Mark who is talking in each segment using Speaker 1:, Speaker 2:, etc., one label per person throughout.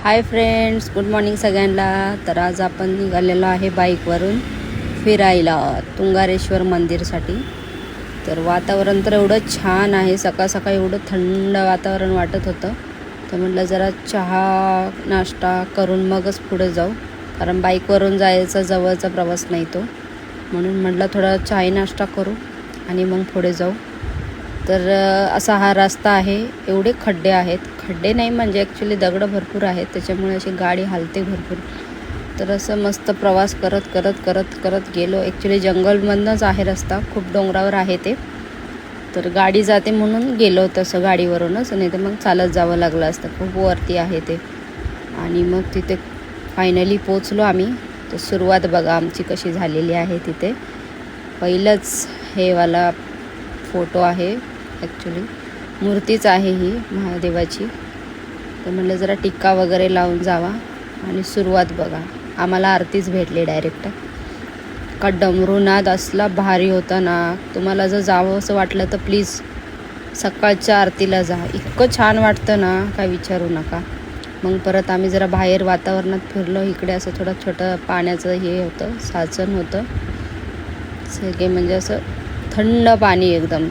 Speaker 1: Hi friends, good morning सगळ्यांना. तर आज आपण निघालेलो आहे बाईकवरून फिरायला तुंगारेश्वर मंदिरसाठी. तर वातावरण तर एवढं छान आहे, सकाळ सकाळ एवढं थंड वातावरण वाटत होतं. तर म्हटलं जरा चहा नाश्ता करून मगच पुढे जाऊ, कारण बाईकवरून जायचा जवळचा प्रवास नाही तो. म्हणून म्हटलं थोडा चहा नाश्ता करू आणि मग पुढे जाऊ. तर असा हा रस्ता आहे. एवढे खड्डे आहेत, खड्डे नाही म्हणजे ॲक्च्युली दगडं भरपूर आहेत, त्याच्यामुळे अशी गाडी हालते भरपूर. तर असं मस्त प्रवास करत करत करत करत गेलो. ॲक्च्युली जंगलमधनंच आहे रस्ता, खूप डोंगरावर आहे ते. तर गाडी जाते म्हणून गेलो तसं गाडीवरूनच, नाही तर मग चालत जावं लागलं असतं, खूप वरती आहे ते. आणि मग तिथे फायनली पोचलो आम्ही. तर सुरुवात बघा आमची कशी झालेली आहे तिथे. पहिलंच हे वाला फोटो आहे, ॲक्च्युली मूर्तीच आहे ही महादेवाची. तर म्हटलं जरा टिक्का वगैरे लावून जावा. आणि सुरुवात बघा, आम्हाला आरतीच भेटली डायरेक्ट. का डमरूनाद असला भारी होता ना, तुम्हाला जर जावं असं वाटलं तर प्लीज सकाळच्या आरतीला जा. इतकं छान वाटतं ना, काय विचारू नका. मग परत आम्ही जरा बाहेर वातावरणात फिरलो. इकडे असं थोडं छोटं पाण्याचं हे होतं, साचन होतं सगळे, म्हणजे असं थंड पाणी एकदम.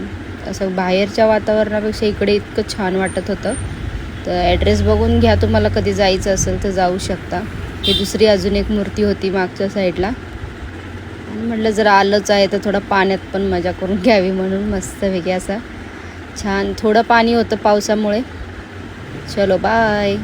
Speaker 1: असं बाहेरच्या वातावरणापेक्षा इकडे इतकं छान वाटत होतं. तर ॲड्रेस बघून घ्या, तुम्हाला कधी जायचं असेल तर जाऊ शकता. ही दुसरी अजून एक मूर्ती होती मागच्या साईडला. आणि म्हटलं जरा आलंच आहे तर थोडं पाण्यात पण मजा करून घ्यावी, म्हणून मस्तपैकी असं छान थोडं पाणी होतं पावसामुळे. चलो बाय.